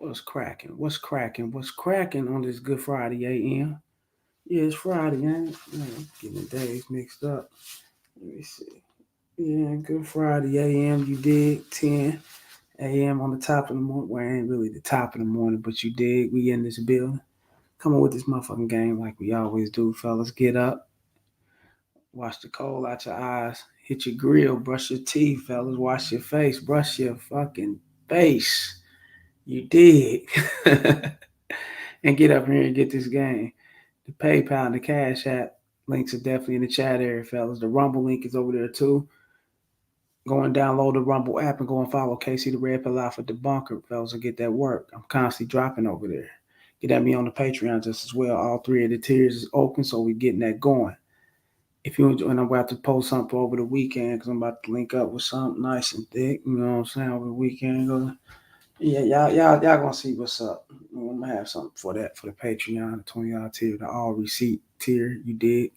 What's cracking? What's cracking? What's cracking on this Good Friday AM? Yeah, it's Friday, ain't it? Man, getting the days mixed up. Let me see. Yeah, Good Friday AM, you dig? 10 AM on the top of the morning. Well, it ain't really the top of the morning, but you dig? We in this building. Come on with this motherfucking game like we always do, fellas. Get up, wash the coal out your eyes, hit your grill, brush your teeth, fellas. Wash your face, brush your fucking face. You dig? And get up here and get this game. The PayPal and the Cash App links are definitely in the chat area, fellas. The Rumble link is over there too. Go and download the Rumble app and go and follow Casey the Red Pill Alpha Debunker, fellas, and get that work. I'm constantly dropping over there. Get at me on the Patreon just as well. All three of the tiers is open, so we're getting that going. If you enjoy, and I'm about to post something over the weekend because I'm about to link up with something nice and thick. You know what I'm saying? Over the weekend, yeah, y'all gonna see what's up. I'm gonna have something for that for the Patreon, the $20 tier, the all receipt tier. You dig?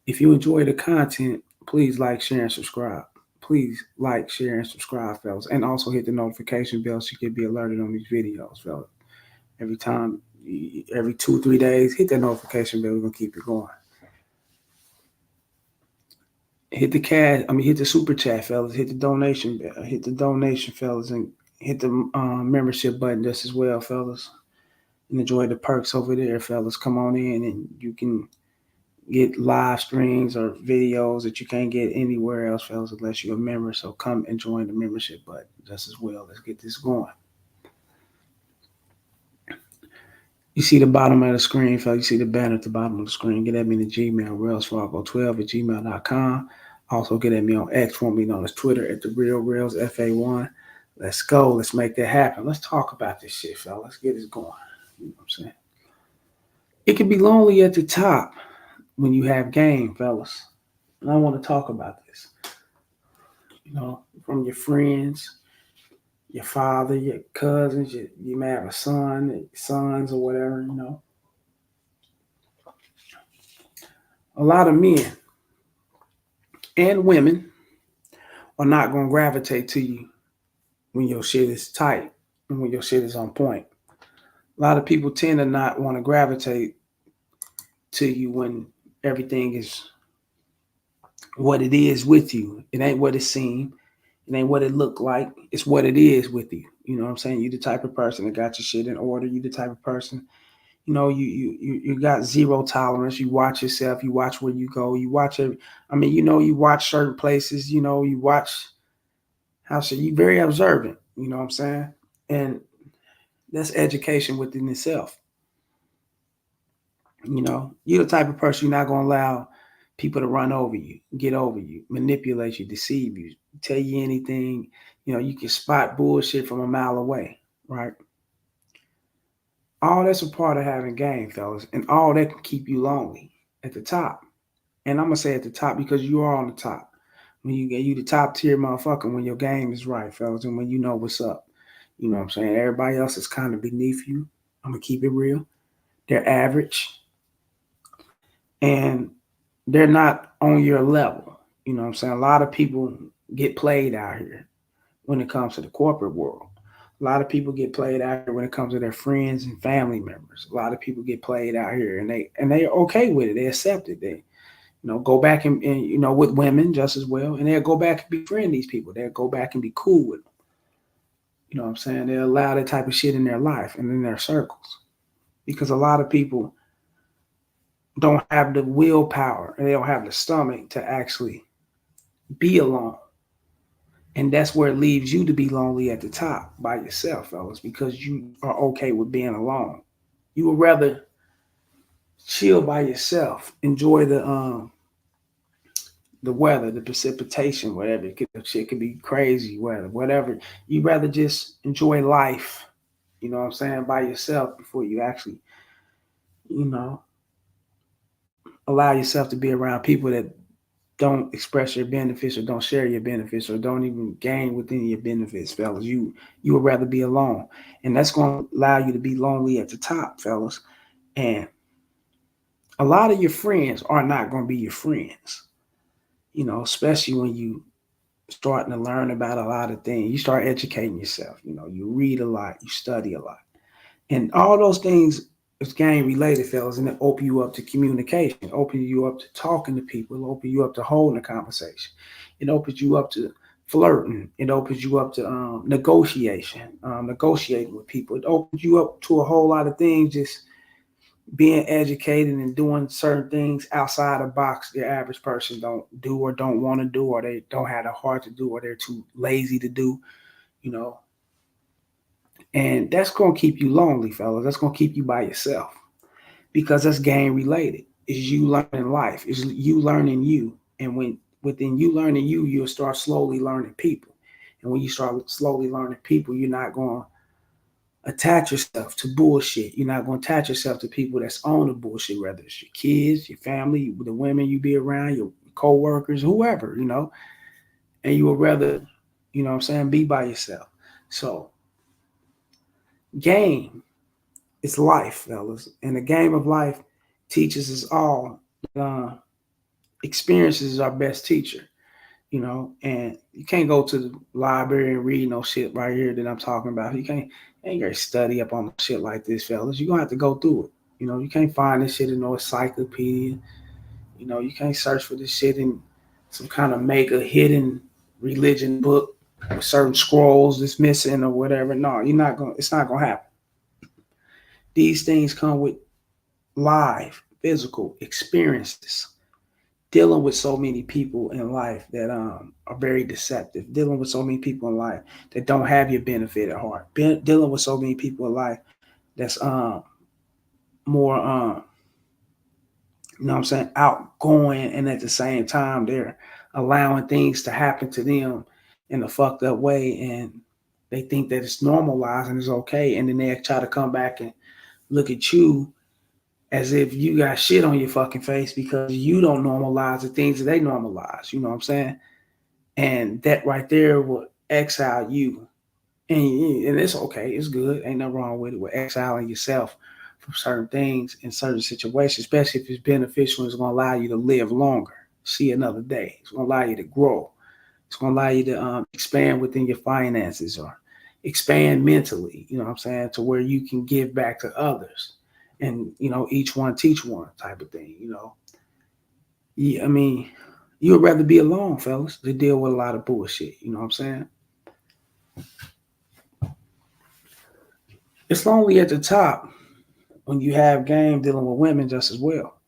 If you enjoy the content, please like, share, and subscribe. Please like, share, and subscribe, fellas, and also hit the notification bell so you can be alerted on these videos, fellas. Every time, every 2 3 days, hit that notification bell. We're gonna keep it going. Hit the cash. I mean, hit the super chat, fellas. Hit the donation bell. Hit the donation, fellas, and hit the membership button just as well, fellas. And enjoy the perks over there, fellas. Come on in, and you can get live streams or videos that you can't get anywhere else, fellas, unless you're a member. So come and join the membership button just as well. Let's get this going. You see the bottom of the screen, fellas. You see the banner at the bottom of the screen. Get at me in the Gmail, railsfargo12@gmail.com. Also get at me on X, formerly known as Twitter, at the Real Rails FA1. Let's go. Let's make that happen. Let's talk about this shit, fellas. Let's get this going. You know what I'm saying? It can be lonely at the top when you have game, fellas. And I want to talk about this. You know, from your friends, your father, your cousins, you may have a son, sons, or whatever, you know. A lot of men and women are not going to gravitate to you when your shit is tight and when your shit is on point. A lot of people tend to not want to gravitate to you when everything is what it is with you. It ain't what it seemed. It ain't what it looked like. It's what it is with you. You know what I'm saying? You the type of person that got your shit in order. You the type of person, you know, you got zero tolerance. You watch yourself. You watch where you go. You watch every. I mean, you know, you watch certain places. You know, you watch how should you very observant. You know what I'm saying? And that's education within itself. You know, you're the type of person you're not gonna allow people to run over you, get over you, manipulate you, deceive you, tell you anything. You know, you can spot bullshit from a mile away, right? All that's a part of having game, fellas, and all that can keep you lonely at the top. And I'm gonna say at the top because you are on the top. When you get you the top tier motherfucker when your game is right, fellas, and when you know what's up. You know what I'm saying? Everybody else is kind of beneath you. I'm gonna keep it real. They're average and they're not on your level. You know what I'm saying? A lot of people get played out here when it comes to the corporate world. A lot of people get played out here when it comes to their friends and family members. A lot of people get played out here and they're okay with it. They accept it. They go back and with women just as well. And they'll go back and befriend these people. They'll go back and be cool with them. You know what I'm saying? They'll allow that type of shit in their life and in their circles. Because a lot of people don't have the willpower and they don't have the stomach to actually be alone. And that's where it leaves you to be lonely at the top by yourself, fellas, because you are okay with being alone. You would rather chill by yourself, enjoy the weather, the precipitation, whatever. Shit could be crazy weather, whatever. You'd rather just enjoy life, you know what I'm saying, by yourself before you actually, you know, allow yourself to be around people that don't express your benefits or don't share your benefits or don't even gain within your benefits, fellas. You would rather be alone. And that's going to allow you to be lonely at the top, fellas. And a lot of your friends are not going to be your friends, especially when you starting to learn about a lot of things. You start educating yourself, you read a lot, you study a lot. And all those things is game related, fellas, and it open you up to communication, open you up to talking to people, it open you up to holding a conversation. It opens you up to flirting. It opens you up to negotiation, negotiating with people. It opens you up to a whole lot of things, just being educated and doing certain things outside the box the average person don't do or don't want to do or they don't have the heart to do or they're too lazy to do, you know. And that's gonna keep you lonely, fellas. That's gonna keep you by yourself because that's game related. Is you learning life? Is you learning you? And when within you learning you, you'll start slowly learning people. And when you start slowly learning people, you're not going to attach yourself to bullshit. You're not going to attach yourself to people that's on the bullshit, whether it's your kids, your family, the women you be around, your co-workers, whoever, you know. And you would rather, you know what I'm saying, be by yourself. So game is life, fellas. And the game of life teaches us all uh, experiences is our best teacher, you know, and you can't go to the library and read no shit right here that I'm talking about. You ain't gonna study up on shit like this, fellas. You're gonna have to go through it. You know, you can't find this shit in no encyclopedia. You know, you can't search for this shit in some kind of mega hidden religion book with certain scrolls that's missing or whatever. No, you're not gonna it's not gonna happen. These things come with live, physical experiences, dealing with so many people in life that are very deceptive, dealing with so many people in life that don't have your benefit at heart, dealing with so many people in life that's more you know what I'm saying, outgoing, and at the same time they're allowing things to happen to them in a fucked up way, and they think that it's normalized and it's okay, and then they try to come back and look at you as if you got shit on your fucking face because you don't normalize the things that they normalize. You know what I'm saying? And that right there will exile you, and it's okay. It's good. Ain't nothing wrong with it. With exiling yourself from certain things in certain situations, especially if it's beneficial. It's gonna allow you to live longer, see another day. It's gonna allow you to grow. It's gonna allow you to expand within your finances or expand mentally. You know what I'm saying? To where you can give back to others, and you know, each one teach one type of thing. You know, yeah. I mean, you would rather be alone, fellas, to deal with a lot of bullshit. You know what I'm saying? It's lonely at the top when you have game dealing with women just as well.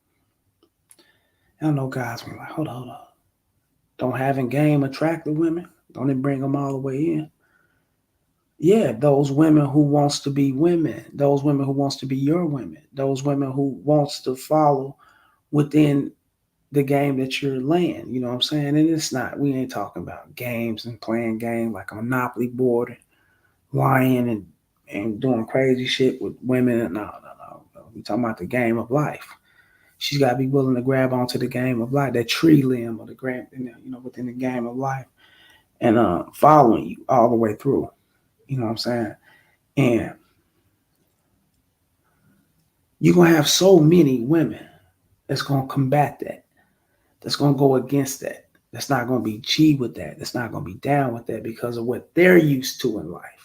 I know guys be like, hold on. Don't having game attract the women? Don't it bring them all the way in? Yeah, those women who wants to be women, those women who wants to be your women, those women who wants to follow within the game that you're laying. You know what I'm saying? And it's not, we ain't talking about games and playing game like a Monopoly board and lying and doing crazy shit with women. No. We talking about the game of life. She's got to be willing to grab onto the game of life, that tree limb or the grab, you know, within the game of life, and following you all the way through. You know what I'm saying? And you're gonna have so many women that's gonna combat that, that's gonna go against that, that's not gonna be G with that, that's not gonna be down with that because of what they're used to in life.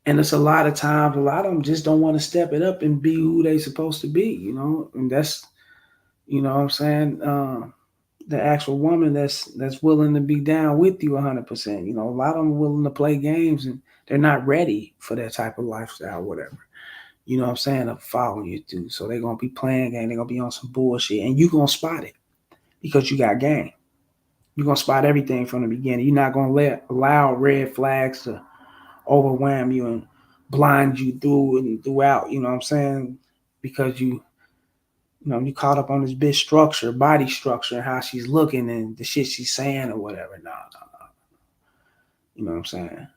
And it's a lot of times, a lot of them just don't want to step it up and be who they supposed to be, you know. And that's, you know what I'm saying, the actual woman that's willing to be down with you 100%. You know, a lot of them are willing to play games and they're not ready for that type of lifestyle, whatever. You know what I'm saying? Of following you through. So they're gonna be playing game, they're gonna be on some bullshit, and you gonna spot it because you got game. You're gonna spot everything from the beginning. You're not gonna let allow red flags to overwhelm you and blind you through and throughout, you know what I'm saying? Because you know, you caught up on this bitch structure, body structure, and how she's looking and the shit she's saying or whatever. No. You know what I'm saying?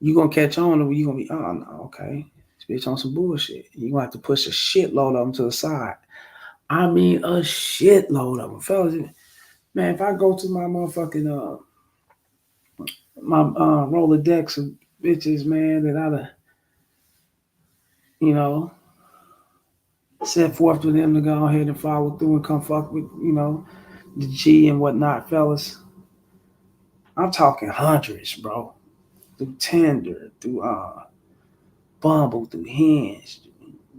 You gonna catch on or you gonna be, oh no, okay. This bitch on some bullshit. You gonna have to push a shitload of them to the side. I mean a shitload of them. Fellas, man, if I go to my motherfucking my Rolodex of bitches, man, that I'd you know, set forth to them to go ahead and follow through and come fuck with, you know, the G and whatnot, fellas. I'm talking hundreds, bro. Through Tinder, through Bumble, through Hinge,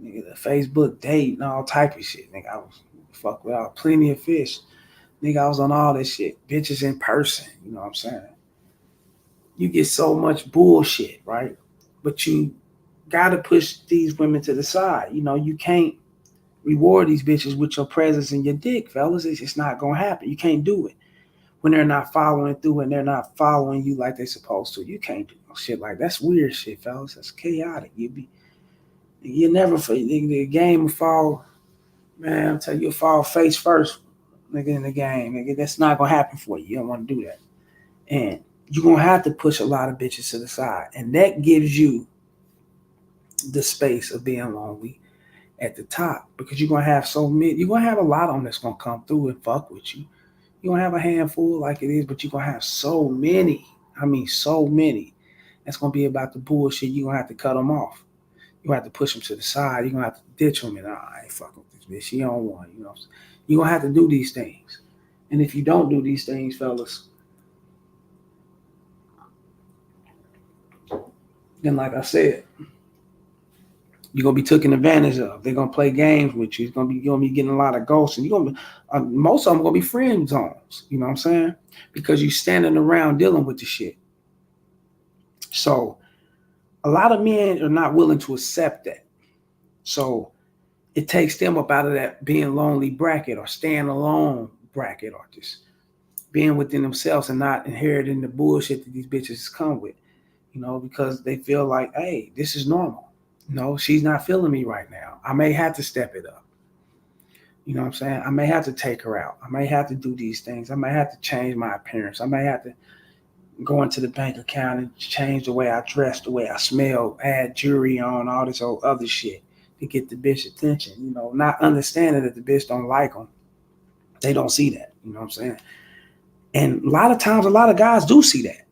nigga, the Facebook date and all type of shit. Nigga, I was fuck with plenty of fish. Nigga, I was on all this shit. Bitches in person, you know what I'm saying? You get so much bullshit, right? But you gotta push these women to the side. You know, you can't reward these bitches with your presence and your dick, fellas. It's just not gonna happen. You can't do it when they're not following through and they're not following you like they're supposed to. You can't do no shit like that. That's weird shit, fellas. That's chaotic. You never the game will fall, man. I'm telling you, you'll fall face first, nigga, in the game, nigga. That's not gonna happen for you. You don't want to do that, and you're gonna have to push a lot of bitches to the side, and that gives you the space of being lonely at the top because you're gonna have so many. You're gonna have a lot on that's gonna come through and fuck with you. You're gonna have a handful like it is, but you're gonna have so many. I mean, so many. That's gonna be about the bullshit. You're gonna have to cut them off. You have to push them to the side. You're gonna have to ditch them and I ain't fucking with this bitch. She don't want, you know. You're gonna have to do these things. And if you don't do these things, fellas, then like I said, you're gonna be taken advantage of. They're gonna play games with you. You're gonna be getting a lot of ghosts, and you're gonna be, most of them gonna be friend zones. You know what I'm saying? Because you're standing around dealing with the shit. So a lot of men are not willing to accept that. So it takes them up out of that being lonely bracket or staying alone bracket or just being within themselves and not inheriting the bullshit that these bitches come with, you know, because they feel like, hey, this is normal. No, she's not feeling me right now. I may have to step it up. You know what I'm saying? I may have to take her out. I may have to do these things. I may have to change my appearance. I may have to go into the bank account and change the way I dress, the way I smell, add jewelry on, all this old other shit to get the bitch attention. You know, not understanding that the bitch don't like them. They don't see that. You know what I'm saying? And a lot of times, a lot of guys do see that.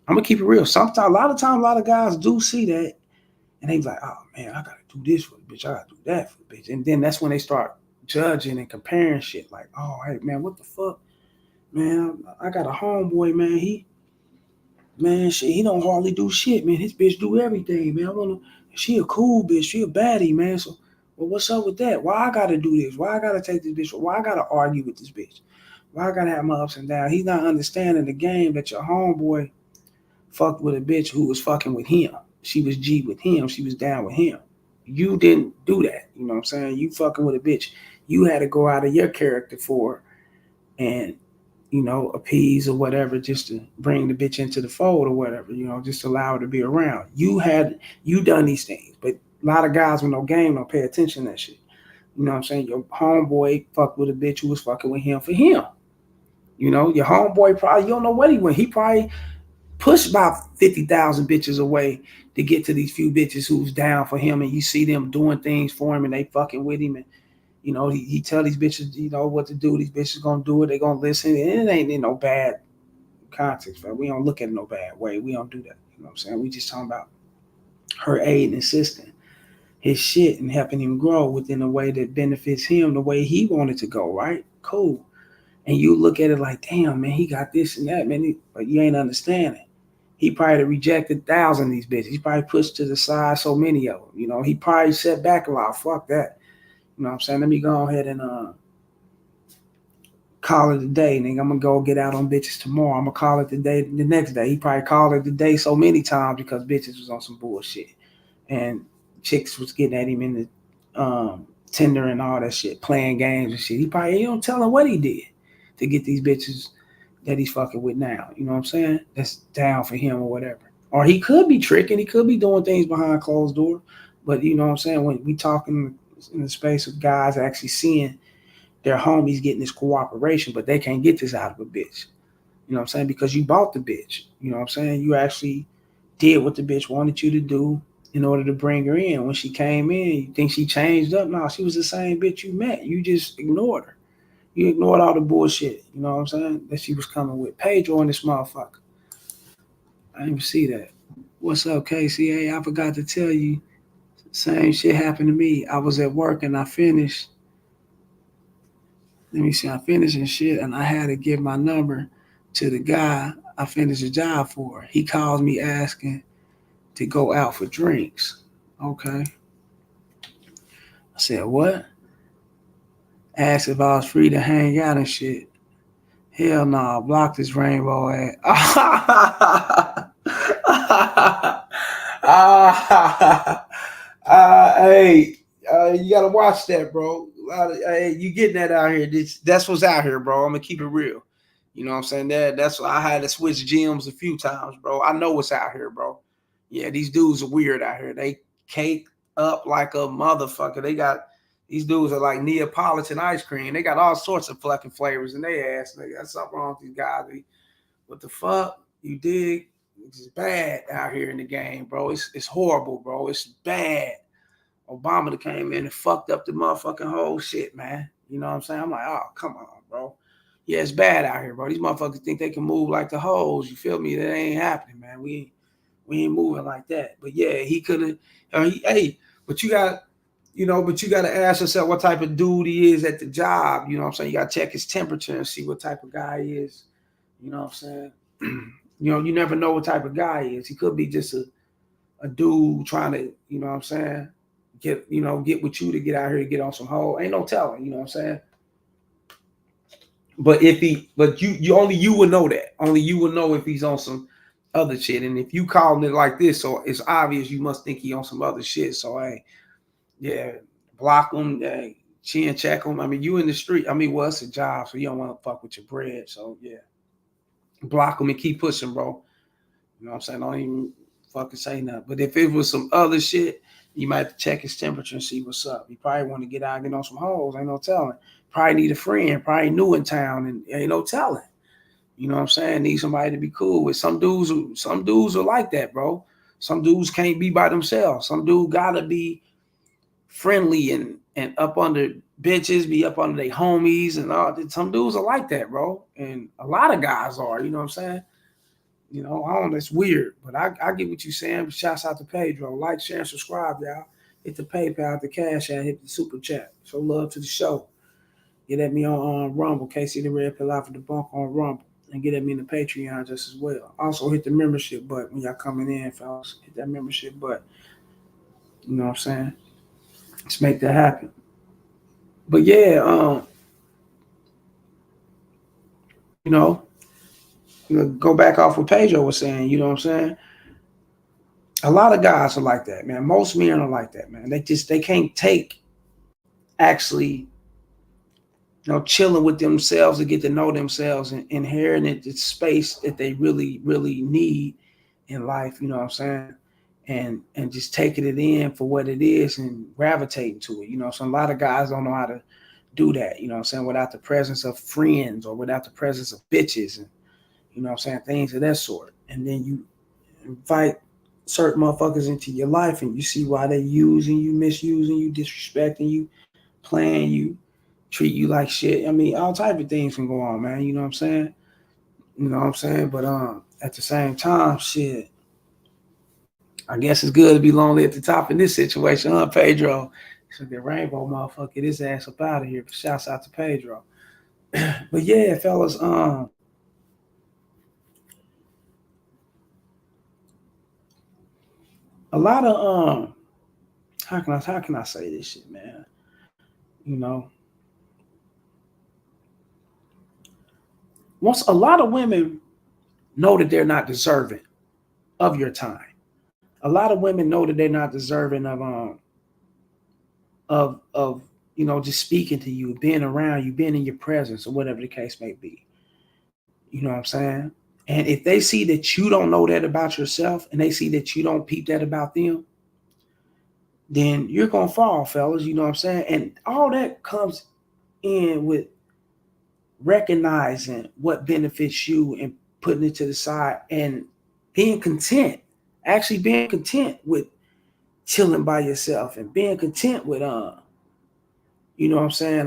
I'm gonna keep it real. Sometimes, a lot of times, a lot of guys do see that, and they be like, "Oh man, I gotta do this for the bitch. I gotta do that for the bitch." And then that's when they start judging and comparing shit. Like, "Oh, hey man, what the fuck, man? I got a homeboy, man. Man, shit, he don't hardly do shit, man. His bitch do everything, man. I wanna, she a cool bitch. She a baddie, man. So, well, what's up with that? Why I gotta do this? Why I gotta take this bitch? Why I gotta argue with this bitch? Why I gotta have my ups and downs?" He's not understanding the game that your homeboy fucked with a bitch who was fucking with him. She was G with him. She was down with him. You didn't do that. You know what I'm saying? You fucking with a bitch. You had to go out of your character for her and appease or whatever, just to bring the bitch into the fold or whatever, just allow her to be around. You done these things, but a lot of guys with no game don't pay attention to that shit. You know what I'm saying? Your homeboy fucked with a bitch who was fucking with him for him. Your homeboy probably, you don't know what he went. He probably pushed about 50,000 bitches away to get to these few bitches who's down for him, and you see them doing things for him and they fucking with him, and he tell these bitches, what to do. These bitches gonna do it. They gonna listen. And it ain't in no bad context, but we don't look at it no bad way. We don't do that. You know what I'm saying? We just talking about her aid and assisting his shit and helping him grow within a way that benefits him the way he wanted to go, right? Cool. And you look at it like, damn, man, he got this and that, man. But you ain't understanding. He probably rejected 1,000 of these bitches. He probably pushed to the side so many of them. He probably set back a lot. Fuck that. You know what I'm saying? Let me go ahead and call it a day, nigga. I'm gonna go get out on bitches tomorrow. I'm gonna call it the day the next day. He probably called it the day so many times because bitches was on some bullshit. And chicks was getting at him in the Tinder and all that shit, playing games and shit. He don't tell him what he did to get these bitches that he's fucking with now. You know what I'm saying? That's down for him or whatever. Or he could be tricking, he could be doing things behind closed doors. But you know what I'm saying? When we talking in the space of guys actually seeing their homies getting this cooperation, but they can't get this out of a bitch. You know what I'm saying? Because you bought the bitch. You know what I'm saying? You actually did what the bitch wanted you to do in order to bring her in. When she came in, you think she changed up? No, she was the same bitch you met. You just ignored her. You ignored all the bullshit. You know what I'm saying? That she was coming with. Pedro and this motherfucker. I didn't even see that. What's up, Casey? Hey, I forgot to tell you. Same shit happened to me. I was at work and I finished. Let me see. I finished and shit, and I had to give my number to the guy I finished the job for. He calls me asking to go out for drinks. Okay. I said, what? Asked if I was free to hang out and shit. Hell no, nah, block this rainbow ass. Hey, you gotta watch that, bro. Hey, you getting that out here? That's what's out here, bro. I'm gonna keep it real. You know what I'm saying? That's why I had to switch gyms a few times, bro. I know what's out here, bro. Yeah, these dudes are weird out here. They cake up like a motherfucker. They got these dudes are like Neapolitan ice cream. They got all sorts of fucking flavors in their ass. They got something wrong with these guys. What the fuck? You dig? It's bad out here in the game, bro. It's horrible, bro. It's bad. Obama that came in and fucked up the motherfucking whole shit, man. You know what I'm saying? I'm like, oh, come on, bro. Yeah, it's bad out here, bro. These motherfuckers think they can move like the hoes. You feel me? That ain't happening, man. We ain't moving like that. But yeah, he could have. Hey, but you got, but you got to ask yourself what type of dude he is at the job. You know what I'm saying? You got to check his temperature and see what type of guy he is. You know what I'm saying? You never know what type of guy he is. He could be just a dude trying to, you know what I'm saying, get with you to get out here to get on some hoe. Ain't no telling, you know what I'm saying? But you only you will know that. Only you will know if he's on some other shit. And if you calling it like this, so it's obvious you must think he on some other shit. So hey, yeah, block him, chin check him. I mean, you in the street. I mean, well, it's a job, so you don't want to fuck with your bread. So yeah, block him and keep pushing, bro. You know what I'm saying? Don't even fucking say nothing. But if it was some other shit, you might have to check his temperature and see what's up. You probably want to get out and get on some hoes. Ain't no telling. Probably need a friend. Probably new in town, and ain't no telling. You know what I'm saying? Need somebody to be cool with. Some dudes are like that, bro. Some dudes can't be by themselves. Some dude gotta be friendly and up under bitches, be up under their homies and all. Some dudes are like that, bro. And a lot of guys are. You know what I'm saying? I don't know, it's weird, but I get what you're saying. Shouts out to Pedro. Like, share, and subscribe, y'all. Hit the PayPal, the Cash App, hit the Super Chat. Show love to the show. Get at me on Rumble, KC the Red Pill Out for the Bunk on Rumble. And get at me in the Patreon just as well. Also, hit the membership button when y'all coming in, fellas. Hit that membership button. You know what I'm saying? Let's make that happen. But yeah, you know, go back off what Pedro was saying, you know what I'm saying? A lot of guys are like that, man. Most men are like that, man. They can't take actually, chilling with themselves to get to know themselves and inheriting the space that they really, really need in life, you know what I'm saying? And just taking it in for what it is and gravitating to it. So a lot of guys don't know how to do that, you know what I'm saying, without the presence of friends or without the presence of bitches and you know what I'm saying, things of that sort. And then you invite certain motherfuckers into your life and you see why they using you, misusing you, disrespecting you, playing you, treat you like shit. I mean, all type of things can go on, man. You know what I'm saying? You know what I'm saying? But at the same time, shit, I guess it's good to be lonely at the top in this situation, huh, Pedro? So the rainbow motherfucker, get his ass up out of here. Shouts out to Pedro. But yeah, fellas, a lot of how can I say this shit, man? You know, once a lot of women know that they're not deserving of your time. A lot of women know that they're not deserving of just speaking to you, being around you, being in your presence, or whatever the case may be. You know what I'm saying? And if they see that you don't know that about yourself, and they see that you don't peep that about them, then you're gonna fall, fellas. You know what I'm saying? And all that comes in with recognizing what benefits you and putting it to the side and being content, actually being content with chilling by yourself and being content with you know what I'm saying,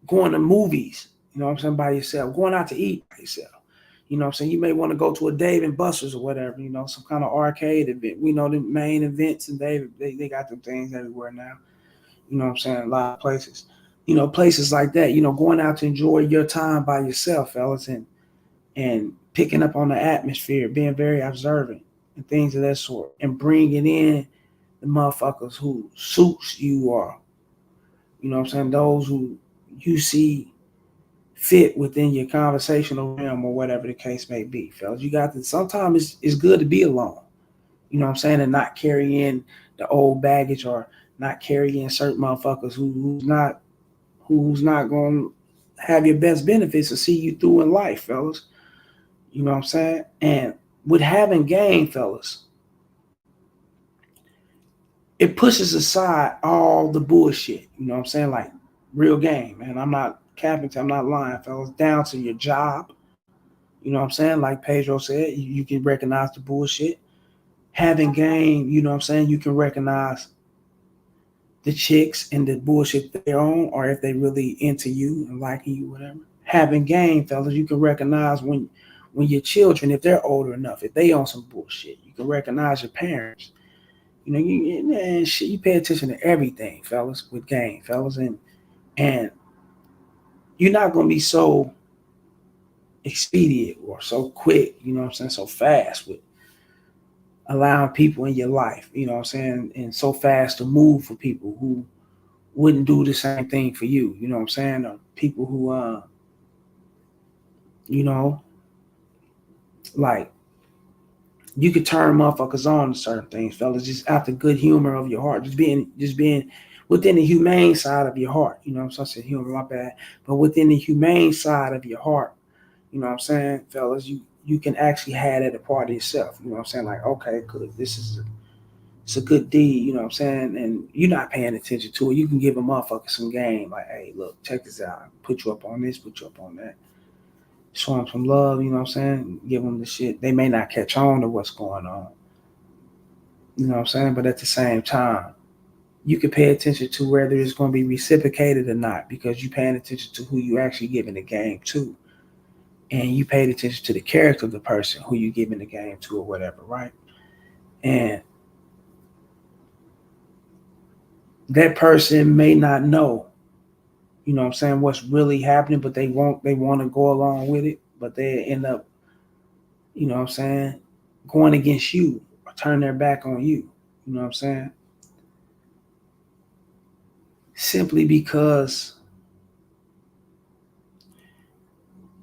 going to movies, you know what I'm saying, by yourself, going out to eat by yourself. You know what I'm saying? You may want to go to a Dave and Buster's or whatever, some kind of arcade event. We know the main events and they got them things everywhere now. You know what I'm saying? A lot of places. Places like that, going out to enjoy your time by yourself, fellas, and picking up on the atmosphere, being very observant and things of that sort, and bringing in the motherfuckers who suits you, or you know what I'm saying, those who you see fit within your conversational realm, or whatever the case may be, fellas. You got to sometimes it's good to be alone. You know what I'm saying, and not carry in the old baggage, or not carry in certain motherfuckers who's not going to have your best benefits to see you through in life, fellas. You know what I'm saying? And with having game, fellas, it pushes aside all the bullshit. You know what I'm saying? Like real game, man. I'm not capping, I'm not lying, fellas. Down to your job. You know what I'm saying? Like Pedro said, you can recognize the bullshit. Having game, you know what I'm saying? You can recognize the chicks and the bullshit they're on, or if they really into you and liking you, whatever. Having game, fellas, you can recognize when your children, if they're older enough, if they on some bullshit, you can recognize your parents. You know, man, shit, you pay attention to everything, fellas, with game, fellas, and you're not gonna be so expedient or so quick, you know what I'm saying, so fast with allowing people in your life, you know what I'm saying, and so fast to move for people who wouldn't do the same thing for you, you know what I'm saying, or people who you know, like you could turn motherfuckers on to certain things, fellas, just out the good humor of your heart, just being within the humane side of your heart, you know what I'm saying, I said humor, my bad, but within the humane side of your heart, you know what I'm saying, fellas, you can actually have that a part of yourself, you know what I'm saying, like okay, good, this is it's a good deed, you know what I'm saying? And you're not paying attention to it. You can give a motherfucker some game, like, hey, look, check this out. Put you up on this, put you up on that. Show them some love, you know what I'm saying? Give them the shit. They may not catch on to what's going on, you know what I'm saying? But at the same time, you can pay attention to whether it's going to be reciprocated or not, because you're paying attention to who you actually giving the game to. And you paid attention to the character of the person who you giving the game to, or whatever, right? And that person may not know, you know what I'm saying, what's really happening, but they want to go along with it, but they end up, you know what I'm saying, going against you or turn their back on you. You know what I'm saying? Simply because,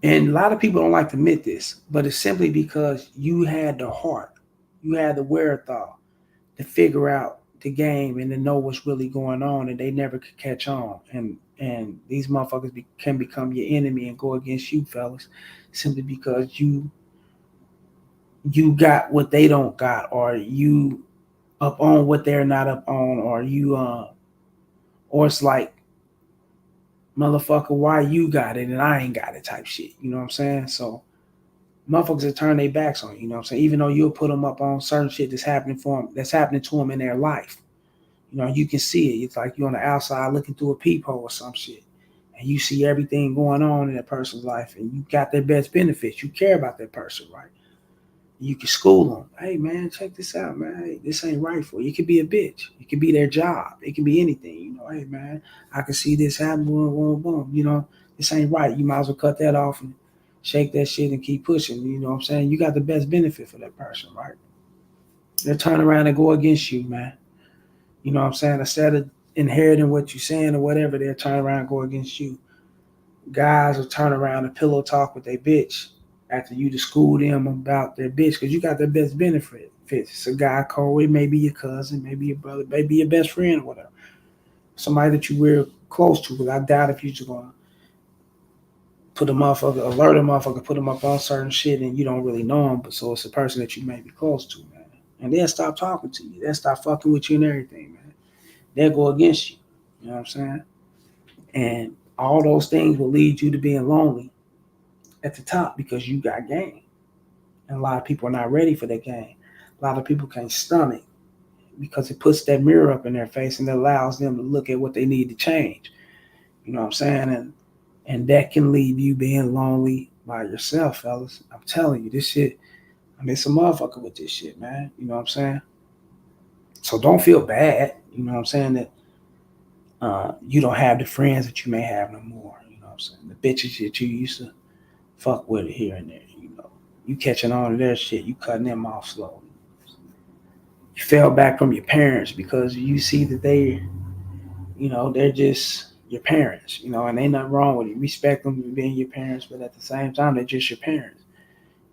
and a lot of people don't like to admit this, but it's simply because you had the heart, you had the wherewithal to figure out the game and to know what's really going on, and they never could catch on. And these motherfuckers can become your enemy and go against you, fellas, simply because you got what they don't got, or you up on what they're not up on, or you or it's like, motherfucker, why you got it and I ain't got it type shit. You know what I'm saying? So motherfuckers will turn their backs on you. You know what I'm saying? Even though you'll put them up on certain shit that's happening for them, that's happening to them in their life. You know, you can see it. It's like you're on the outside looking through a peephole or some shit, and you see everything going on in that person's life, and you got their best benefits. You care about that person, right? You can school them. Hey man, check this out, man. Hey, this ain't right for you. It could be a bitch. It could be their job. It could be anything. You know, hey man, I can see this happen. Boom, boom, boom. You know, this ain't right. You might as well cut that off and shake that shit and keep pushing. You know what I'm saying? You got the best benefit for that person, right? They'll turn around and go against you, man. You know what I'm saying? Instead of inheriting what you're saying or whatever, they'll turn around and go against you. Guys will turn around and pillow talk with their bitch after you to school them about their bitch, because you got their best benefit. It's a guy code, it may be your cousin, maybe your brother, maybe your best friend or whatever. Somebody that you real close to, because I doubt if you're just gonna put a motherfucker, alert a motherfucker, put them up on certain shit and you don't really know them, but so it's a person that you may be close to, man. And they'll stop talking to you. They'll stop fucking with you and everything, man. They'll go against you. You know what I'm saying? And all those things will lead you to being lonely at the top because you got game. And a lot of people are not ready for that game. A lot of people can't stomach because it puts that mirror up in their face and it allows them to look at what they need to change. You know what I'm saying? And that can leave you being lonely by yourself, fellas. I'm telling you, this shit, I mean, it's a motherfucker with this shit, man. You know what I'm saying? So don't feel bad. You know what I'm saying? That you don't have the friends that you may have no more. You know what I'm saying? The bitches that you used to fuck with here and there. You know, you catching on to their shit. You cutting them off slowly. you fell back from your parents because you see that they're just your parents, and ain't nothing wrong with it. Respect them being your parents, but at the same time, they're just your parents.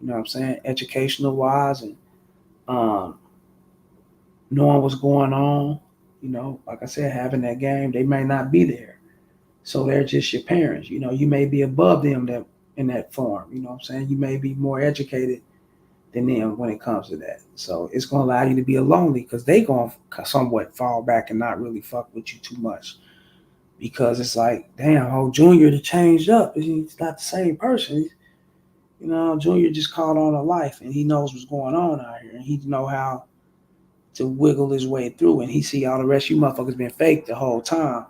You know what I'm saying? Educational wise and um, knowing what's going on. Like I said, having that game, they may not be there. So they're just your parents. You may be above them that in that form. You know what I'm saying? You may be more educated than them when it comes to that. So it's gonna allow you to be lonely because they gonna somewhat fall back and not really fuck with you too much. Because it's like, damn, oh Junior to changed up. He's not the same person. Junior just caught on to life and he knows what's going on out here and he know how to wiggle his way through and he see all the rest of you motherfuckers been fake the whole time.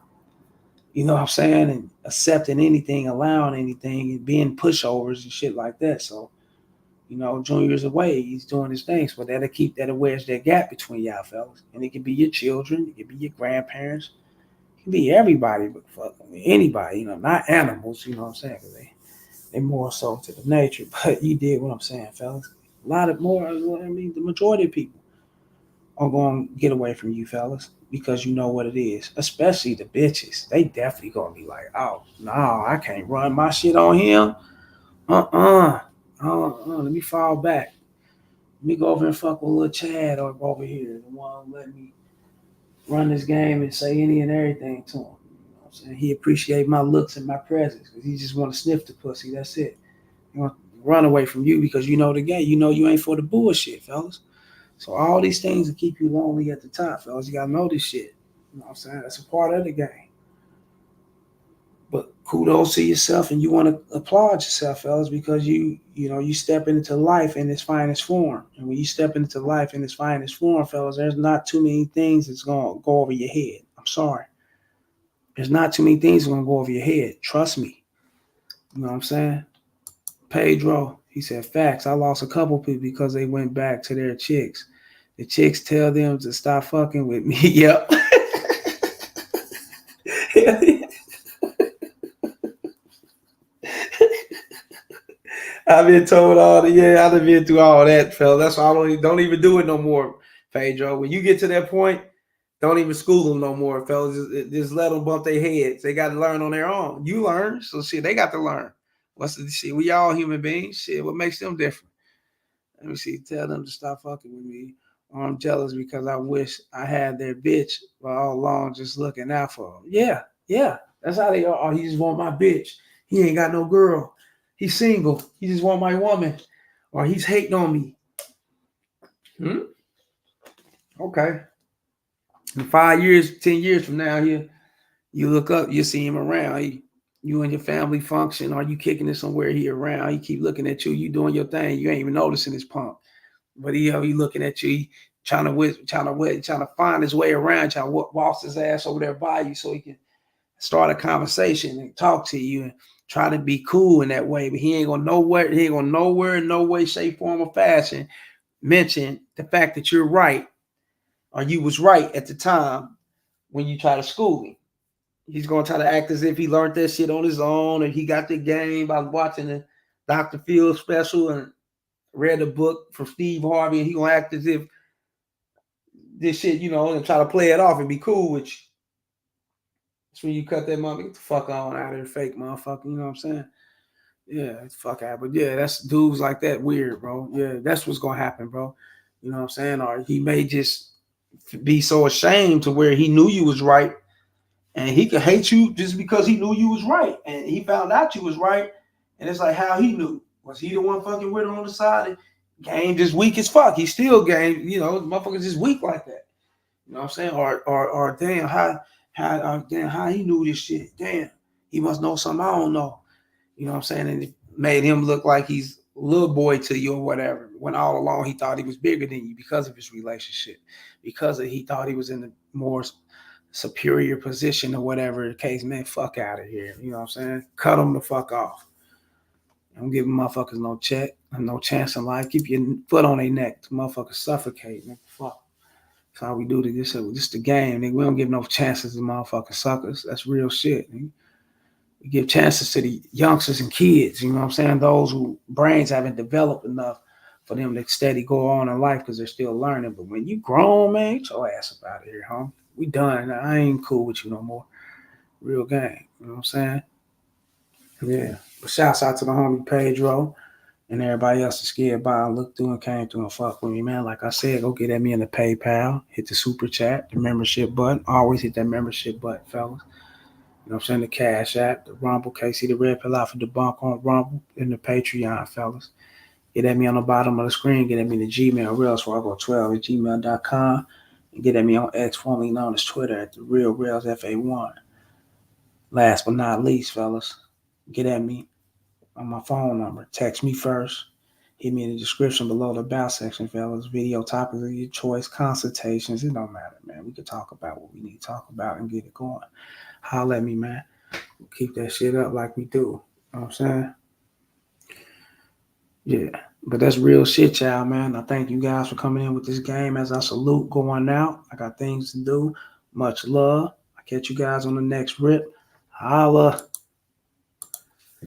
You know what I'm saying? And accepting anything, allowing anything, and being pushovers and shit like that. So, Junior's away. He's doing his things. But that'll keep that wedge that gap between y'all fellas. And it could be your children, it could be your grandparents, it could be everybody, but fuck anybody, not animals, you know what I'm saying? 'Cause they more so to the nature. But you did what I'm saying, fellas. A lot of more, the majority of people are going to get away from you fellas because you know what it is, especially the bitches. They definitely going to be like, oh, no, I can't run my shit on him. Let me fall back. Let me go over and fuck with little Chad over here, the one who let me run this game and say any and everything to him. You know what I'm saying? He appreciate my looks and my presence because he just want to sniff the pussy. That's it. He want to run away from you because you know the game. You know you ain't for the bullshit, fellas. So all these things will keep you lonely at the top, fellas. You gotta know this shit. You know what I'm saying? That's a part of the game. But kudos to yourself, and you want to applaud yourself, fellas, because you step into life in its finest form. And when you step into life in its finest form, fellas, there's not too many things that's gonna go over your head. I'm sorry. There's not too many things that's gonna go over your head. Trust me. You know what I'm saying? Pedro, he said, facts. I lost a couple people because they went back to their chicks. The chicks tell them to stop fucking with me. Yep. I've been told all the I've been through all that, fella. That's why I don't even do it no more, Pedro. When you get to that point, don't even school them no more, fellas. Just let them bump their heads. They got to learn on their own. You learn, so shit, they got to learn. What's the shit? We all human beings. Shit, what makes them different? Let me see. Tell them to stop fucking with me. Or I'm jealous because I wish I had their bitch for all along just looking out for them. Yeah, yeah. That's how they are. Oh, he just want my bitch. He ain't got no girl. He's single. He just want my woman. Or he's hating on me. Okay. In 5 years, 10 years from now, you look up, you see him around. You and your family function, or you kicking it somewhere he around. He keep looking at you. You doing your thing. You ain't even noticing his pump. But he looking at you, trying to find his way around, trying to walk his ass over there by you so he can start a conversation and talk to you and try to be cool in that way. But he ain't gonna nowhere, in no way, shape, form, or fashion mention the fact that you're right or you was right at the time when you try to school him. He's gonna try to act as if he learned that shit on his own and he got the game by watching the Dr. Phil special and read a book from Steve Harvey, and he gonna act as if this shit, and try to play it off and be cool with you. That's when you cut that money. Get the fuck on out of here, fake motherfucker. You know what I'm saying? Yeah, fuck out. But yeah, that's dudes like that weird, bro. Yeah, that's what's gonna happen, bro. You know what I'm saying? Or he may just be so ashamed to where he knew you was right, and he could hate you just because he knew you was right, and he found out you was right, and it's like how he knew. Was he the one fucking with her on the side? Game just weak as fuck. He still game, motherfuckers just weak like that. You know what I'm saying? Or damn, how he knew this shit. Damn, he must know something I don't know. You know what I'm saying? And it made him look like he's a little boy to you or whatever. When all along he thought he was bigger than you because of his relationship, because he thought he was in the more superior position or whatever the case. Man, fuck out of here. You know what I'm saying? Cut him the fuck off. Don't give motherfuckers no check, no chance in life. Keep your foot on their neck. Motherfuckers suffocate. Man. Fuck. That's how we do this. This the game. Nigga. We don't give no chances to motherfucking suckers. That's real shit. Nigga. We give chances to the youngsters and kids. You know what I'm saying? Those who brains haven't developed enough for them to steady go on in life because they're still learning. But when you grown, man, get your ass up out of here, homie. We done. I ain't cool with you no more. Real gang. You know what I'm saying? Yeah. But shouts out to the homie Pedro and everybody else is scared by and looked through and came through and fuck with me, man. Like I said, go get at me in the PayPal, hit the super chat, the membership button. Always hit that membership button, fellas. You know what I'm saying? The Cash App, the Rumble, KC, the Red Pill Alpha, the Bunk on Rumble, and the Patreon, fellas. Get at me on the bottom of the screen. Get at me the Gmail, realsfargo12 at gmail.com. And get at me on X, formerly known as Twitter, at the Real Rails FA1. Last but not least, fellas, get at me on my phone number. Text me first. Hit me in the description below the about section, fellas. Video topics of your choice, consultations. It don't matter, man. We can talk about what we need to talk about and get it going. Holler at me, man. Keep that shit up like we do. You know what I'm saying? Yeah. But that's real shit, y'all, man. I thank you guys for coming in with this game as I salute going out. I got things to do. Much love. I catch you guys on the next rip. Holla.